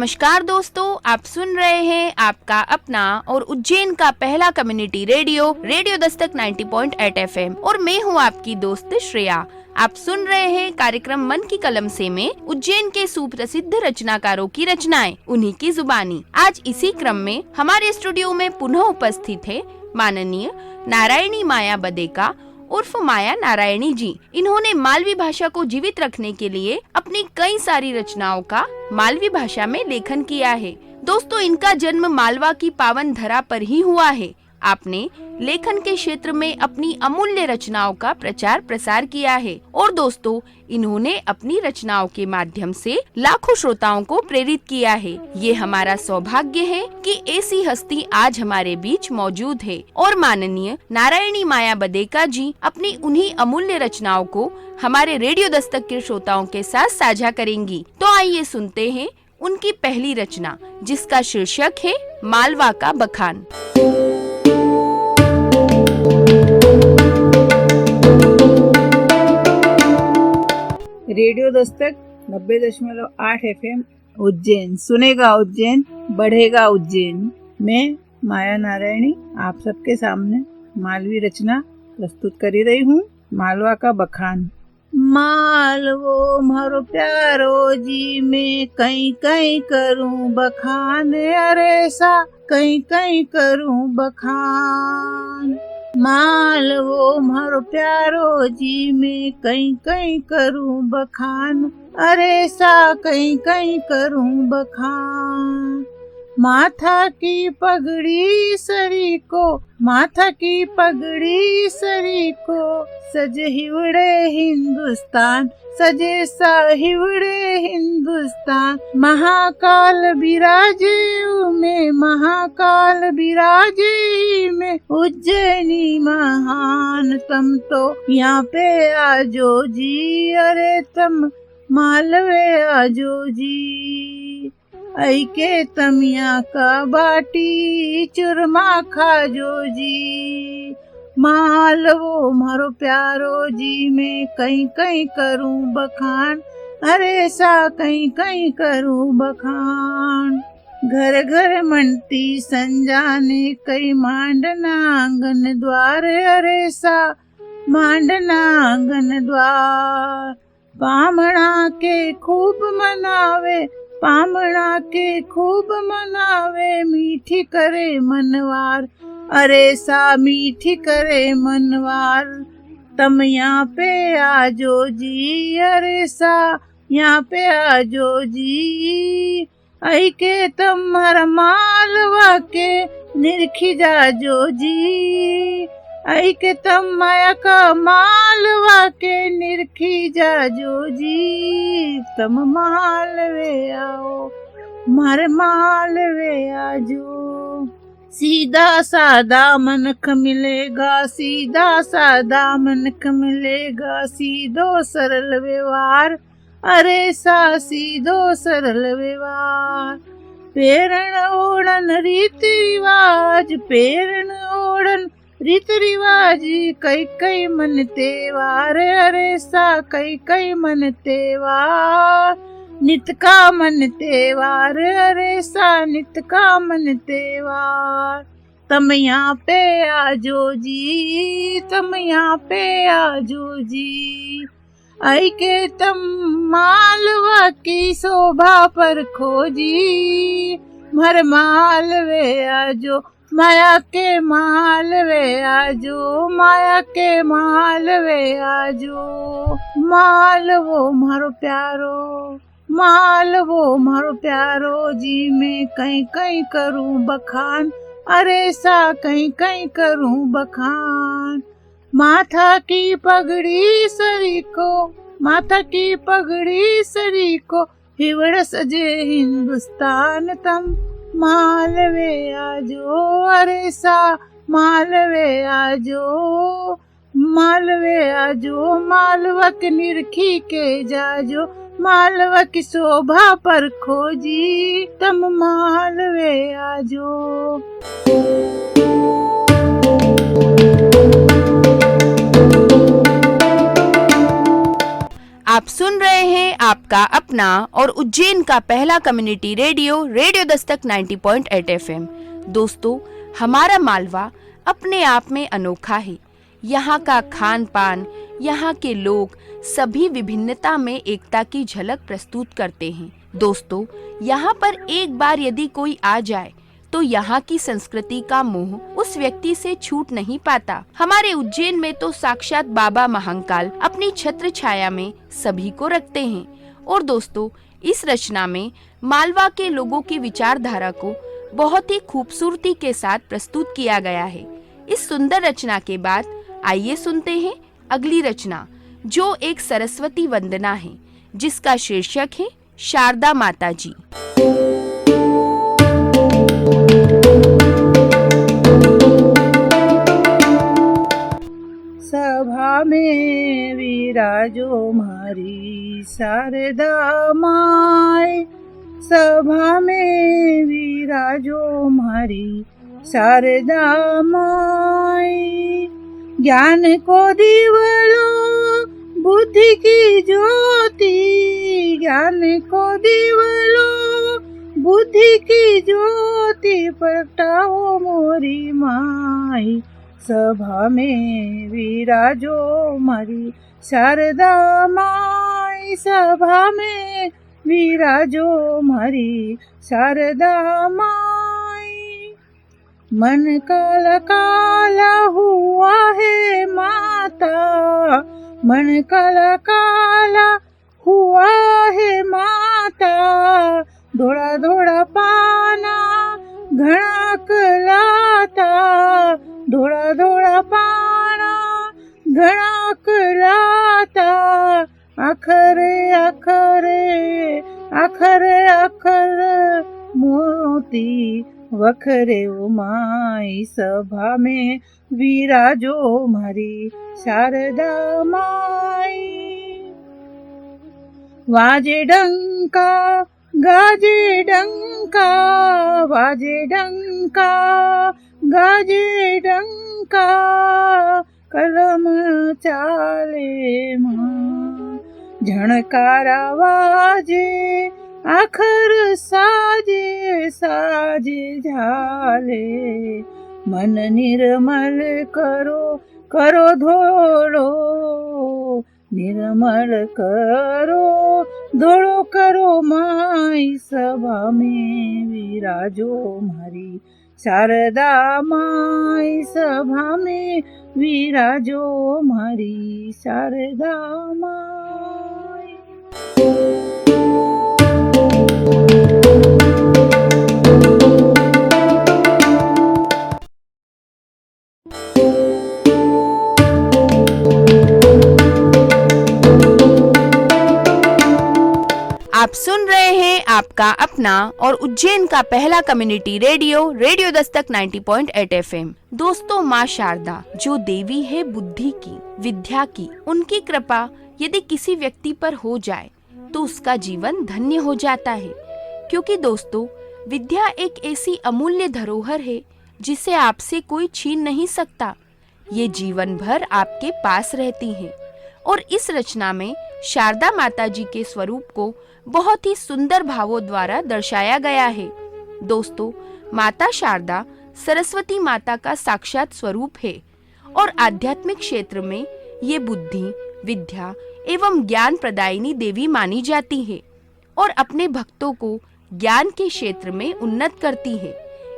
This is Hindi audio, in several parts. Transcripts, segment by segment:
नमस्कार दोस्तों, आप सुन रहे हैं आपका अपना और उज्जैन का पहला community radio radio Dastak 90.8 FM और मैं हूं आपकी दोस्त श्रेया। आप सुन रहे हैं कार्यक्रम मन की कलम से में उज्जैन के सुप्रसिद्ध रचनाकारों की रचनाएं उन्हीं की जुबानी। आज इसी क्रम में हमारे स्टूडियो में पुनः उपस्थित है माननीय नारायणी माया बदेका उर्फ माया नारायणी जी। इन्होंने मालवी भाषा को जीवित रखने के लिए अपनी कई सारी रचनाओं का मालवी भाषा में लेखन किया है। दोस्तों, इनका जन्म मालवा की पावन धरा पर ही हुआ है। आपने लेखन के क्षेत्र में अपनी अमूल्य रचनाओं का प्रचार प्रसार किया है और दोस्तों, इन्होंने अपनी रचनाओं के माध्यम से लाखों श्रोताओं को प्रेरित किया है। ये हमारा सौभाग्य है कि ऐसी हस्ती आज हमारे बीच मौजूद है और माननीय नारायणी माया बदेका जी अपनी उन्हीं अमूल्य रचनाओं को हमारे रेडियो दस्तक के श्रोताओं के साथ साझा करेंगी। तो आइए सुनते हैं उनकी पहली रचना, जिसका शीर्षक है मालवा का बखान। रेडियो दस्तक 90.8 FM उज्जैन, सुनेगा उज्जैन, बढ़ेगा उज्जैन। मैं माया नारायणी आप सबके सामने मालवी रचना प्रस्तुत कर रही हूँ। मालवा का बखान। मालवो मारो प्यारो जी, मैं कहीं कहीं करूँ बखान, अरे सा कहीं कहीं करूँ बखान। मालवो मारो प्यारो जी, मैं कहीं कहीं करूँ बखान, अरे सा कहीं कहीं करूँ बखान। माथा की पगड़ी सरी को, माथा की पगड़ी सरी को, सजे हिवड़े हिंदुस्तान, सजे सा हिवड़े हिंदुस्तान। महाकाल बिराजे में, महाकाल बिराजे में, उज्जैनी महान। तम तो यहाँ पे आजो जी, अरे तम मालवे आजो जी। आई के तमिया का बाटी चुरमा खाजो जी। मालवो मारो प्यारो जी, मैं कहीं कहीं करूँ बखान, अरे सा कहीं कहीं करूँ बखान। घर घर मनती संजाने कई मांडना आंगन द्वार, अरे सा मांडना आंगन द्वार। पामणा के खूब मनावे, पामणा के खूब मनावे, मीठी करे मनवार, अरे सा मीठी करे मनवार। तम यहाँ पे आजो जी, अरे सा यहाँ पे आजो जी। आई के तम हर मालवा के निरखी जाजो जी। आई के तम माया का मालवा के निरखी जाजो जी। तम मालवे आओ, मारे मालवे आजो। सीधा सादा मनख मिलेगा, सीधा सादा मनख मिलेगा, सीधो सरल व्यवहार, अरे सा सीधो सरल व्यवहार। पेरण ओढ़न रीति रिवाज, पेरण ओढ़न रीति रिवाज, कई कई मन त्योहार, अरे सा कई कई मन त्योहार। नित का मन त्योहार, अरे सा नित का मन त्योहार। तम यहाँ पे आजो जी, तम यहाँ पे आजो जी। आई के तम मालवा की शोभा पर खोजी, मर मालवे आजो, माया के मालवे आजो, माया के मालवे आजो। मालवो मारो प्यारो, मालवो मारो प्यारो जी, मैं कहीं कहीं करूँ बखान, अरे सा कहीं कहीं करूँ बखान। माथा की पगड़ी सरी को, माथा की पगड़ी सरी को, हिवड़ सजे हिंदुस्तान। तम मालवे आजो, अरे सा मालवे आजो, मालवे आजो। मालवा के निरखी के जाजो, मालवा की शोभा पर खोजी, तम मालवे आजो। आप सुन रहे हैं आप आपका अपना और उज्जैन का पहला community radio radio Dastak 90.8 FM. दोस्तों, हमारा मालवा अपने आप में अनोखा है। यहाँ का खान पान, यहाँ के लोग सभी विभिन्नता में एकता की झलक प्रस्तुत करते हैं। दोस्तों, यहाँ पर एक बार यदि कोई आ जाए तो यहाँ की संस्कृति का मोह उस व्यक्ति से छूट नहीं पाता। हमारे उज्जैन में तो साक्षात बाबा महाकाल अपनी छत्र छाया में सभी को रखते हैं। और दोस्तों, इस रचना में मालवा के लोगों की विचारधारा को बहुत ही खूबसूरती के साथ प्रस्तुत किया गया है। इस सुंदर रचना के बाद आइए सुनते हैं अगली रचना, जो एक सरस्वती वंदना है, जिसका शीर्षक है शारदा माता जी। सभा में विराजो मारी शारदा माय, सभा में विराजो मारी शारदा माय। ज्ञान को दिवलो बुद्धि की ज्योति, ज्ञान को दिवलो बुद्धि की ज्योति, प्रगटाओ मोरी माई। सभा में विराजो मारी शारदा माई, सभा में विराजो मारी शारदा माई। मन काला काला हुआ है माता, मन काला काला हुआ है माता। धोड़ा धोड़ा पाना घना कलाता, धोड़ा धोड़ा पाना घना कलाता। अखरे अखरे अखरे अखर मोती वखरे उमाई। सभा में विराजो मारी शारदा माई। वाजे डंका गाजे डंका, वाजे डंका गाजे डंका। कलम चाले मां झणकारा वाजे, आखर साजे साजे झाले। मन निर्मल करो करो धोड़ो, निर्मल करो धोड़ो करो माई। सभा में विराजो मारी शारदा माई, सभा में विराजो मारी शारदा माई। आप सुन रहे हैं आपका अपना और उज्जैन का पहला community radio radio Dastak 90.8 FM. दोस्तों, माँ शारदा जो देवी है बुद्धि की, विद्या की, उनकी कृपा यदि किसी व्यक्ति पर हो जाए तो उसका जीवन धन्य हो जाता है। क्योंकि दोस्तों, विद्या एक ऐसी अमूल्य धरोहर है जिसे आपसे कोई छीन नहीं सकता। ये जीवन भर आपके पास रहती है। और इस रचना में शारदा माता जी के स्वरूप को बहुत ही सुंदर भावों द्वारा दर्शाया गया है। दोस्तों, माता शारदा सरस्वती माता का साक्षात स्वरूप है और आध्यात्मिक क्षेत्र में ये बुद्धि, विद्या एवं ज्ञान प्रदायिनी देवी मानी जाती है और अपने भक्तों को ज्ञान के क्षेत्र में उन्नत करती है।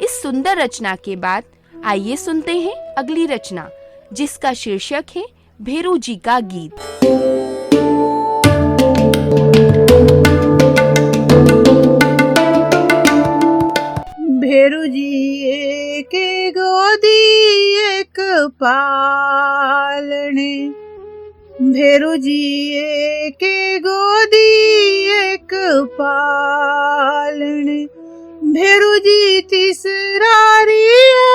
इस सुंदर रचना के बाद आइए सुनते हैं अगली रचना, जिसका शीर्षक है भेरू जी का गीत। भेरू जी एक गोदी एक पालने, भेरू जी एक गोदी एक पालने। भेरू जी तिसरारिया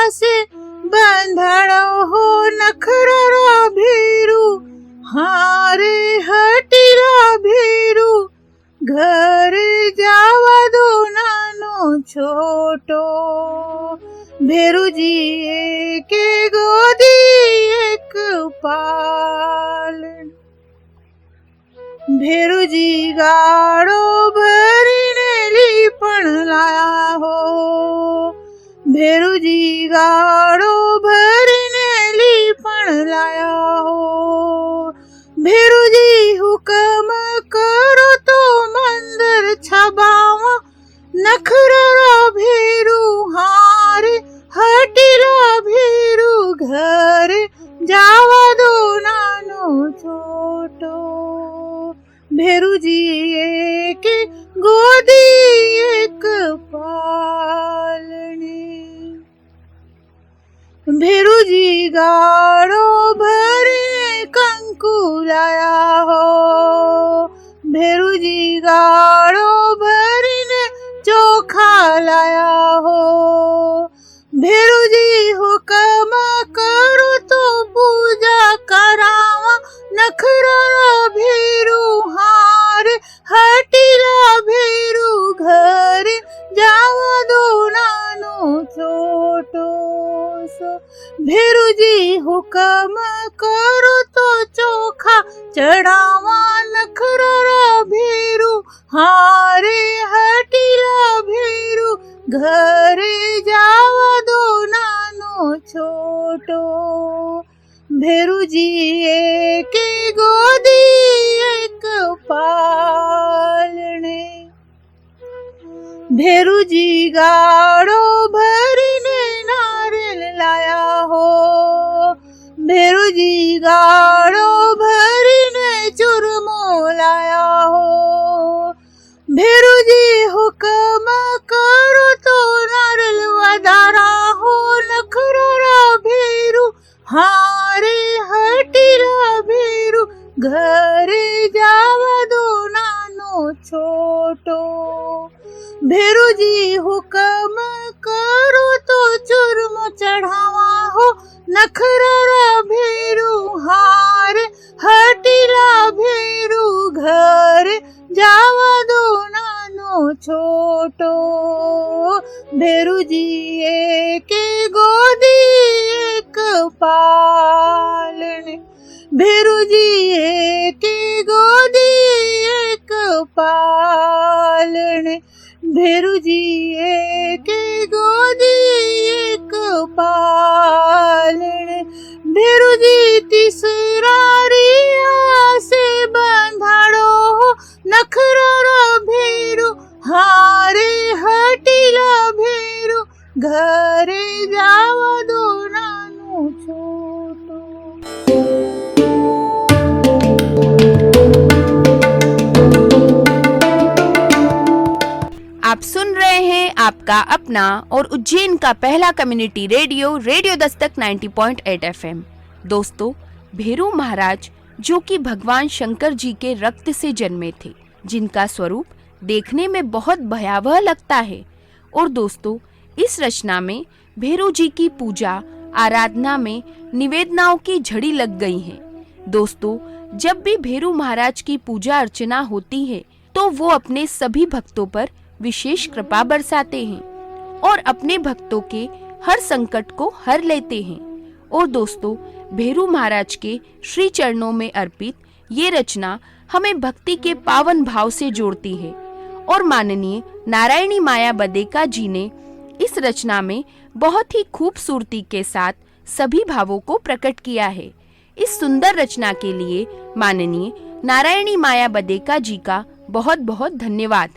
से बंधड़ो हो नखरा भेरू, हारे हटिरा भेरू। घर जावा दो नानो छोटो, भेरू जी के गोदी एक पालन। ભેરુજી ગાડો ભરીને લીપણ લાયા હો, ભેરુજી ગાડો ભરીને લીપણ લાયા હો. ભેરુજી હુકમ કરો તો મંદર છબાવા, નખરા ભેરુ હારે હટીલા ભેરુ, ઘરે જાવા દો નાનો છોટો. ભેરુજીએ કે ગોદી એક પાલને, ભેરુજી ગાડો ભરીને કંકુ લાયા હો, ભેરુજી ગાડો ભરીને ચોખા લાયા હો. ભેરુજી હુકમ કરો તો પૂજા કરાવા, નખરા ભેરુ હારે હટીલા ભેરુ, ઘરે જાવા દો નાનો છોટો. ભેરુજી હુકમ કરો તો ચોખા ચડાવા, નખરા ભેરુ હારે હટીલા ભેરુ, ઘરે જાવા દો નાનો છોટો. ભેરુજીએ કે ગોદી એક પાલને, ભેરુજી ગાડો ભરીને નારિયેલ લાયા હો, ભેરુજી ગાડો ભરીને ચૂરમો લાયા હો. ભેરુજી હુકમ કરો તો નારિયેલ વધારા હો, નખરા ભેરુ હારે હટીલા ભેરુ, ઘરે જાવા દો નાનો છોટો. ભેરુજી હુકમ કરો તો ચૂરમો ચઢાવા હો, નખરા ભેરુ હારે હટીલા ભેરુ, ઘરે જાવા દો નાનો છોટો. ભેરુજીએ કે ગોદી એક પાલને, ભેરુજીએ કે ગોદી એક પાલને, ભેરુજીએ કે ગોદી એક પાલને. ભેરુજી तीसरा रिया से बंधाड़ो हो, नखरा भेरू हारे हटीला भेरू, घरे जावा दो नानो छोटो. आप सुन रहे हैं आपका अपना और उज्जैन का पहला community radio, radio Dastak 90.8 FM. दोस्तों, भेरू महाराज जो कि भगवान शंकर जी के रक्त से जन्मे थे, जिनका स्वरूप देखने में बहुत भयावह लगता है. और दोस्तों, इस रचना में भेरू जी की पूजा आराधना में निवेदनाओं की झड़ी लग गई है. दोस्तों, जब भी भेरू महाराज की पूजा अर्चना होती है तो वो अपने सभी भक्तों पर विशेष कृपा बरसाते हैं और अपने भक्तों के हर संकट को हर लेते हैं. और दोस्तों, भेरू महाराज के श्री चरणों में अर्पित ये रचना हमें भक्ति के पावन भाव से जोड़ती है. और माननीय नारायणी माया बदेका जी ने इस रचना में बहुत ही खूबसूरती के साथ सभी भावों को प्रकट किया है. इस सुंदर रचना के लिए माननीय नारायणी माया बदेका जी का बहुत बहुत धन्यवाद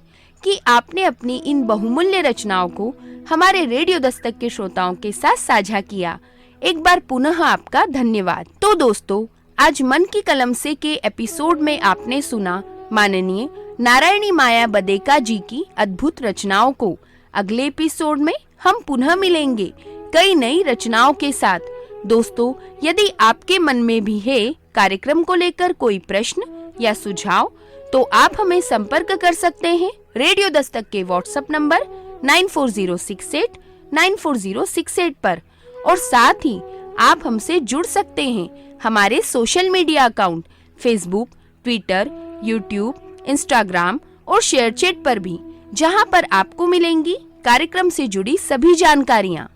कि आपने अपनी इन बहुमूल्य रचनाओं को हमारे रेडियो दस्तक के श्रोताओं के साथ साझा किया. एक बार पुनः आपका धन्यवाद. तो दोस्तों, आज मन की कलम से के एपिसोड में आपने सुना माननीय नारायणी माया बदेका जी की अद्भुत रचनाओं को. अगले एपिसोड में हम पुनः मिलेंगे कई नई रचनाओं के साथ. दोस्तों, यदि आपके मन में भी है कार्यक्रम को लेकर कोई प्रश्न या सुझाव, तो आप हमें संपर्क कर सकते हैं रेडियो दस्तक के व्हाट्सएप नंबर 9406894068 पर. और साथ ही आप हमसे जुड़ सकते हैं हमारे social media account Facebook, Twitter, YouTube, Instagram और शेयरचैट पर भी, जहां पर आपको मिलेंगी कार्यक्रम से जुड़ी सभी जानकारियां.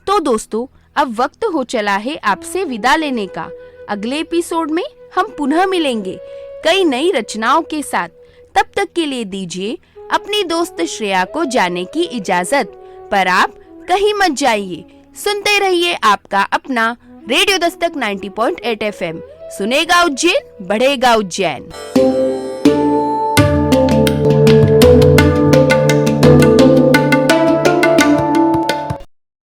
तो दोस्तों, अब वक्त हो चला है आपसे विदा लेने का. अगले एपिसोड में हम पुनः मिलेंगे कई नई रचनाओं के साथ। तब तक के लिए दीजिए अपनी दोस्त श्रेया को जाने की इजाजत, पर आप कहीं मत जाइए। सुनते रहिए आपका अपना रेडियो दस्तक 90.8 FM। सुनेगा उज्जैन, बढ़ेगा उज्जैन।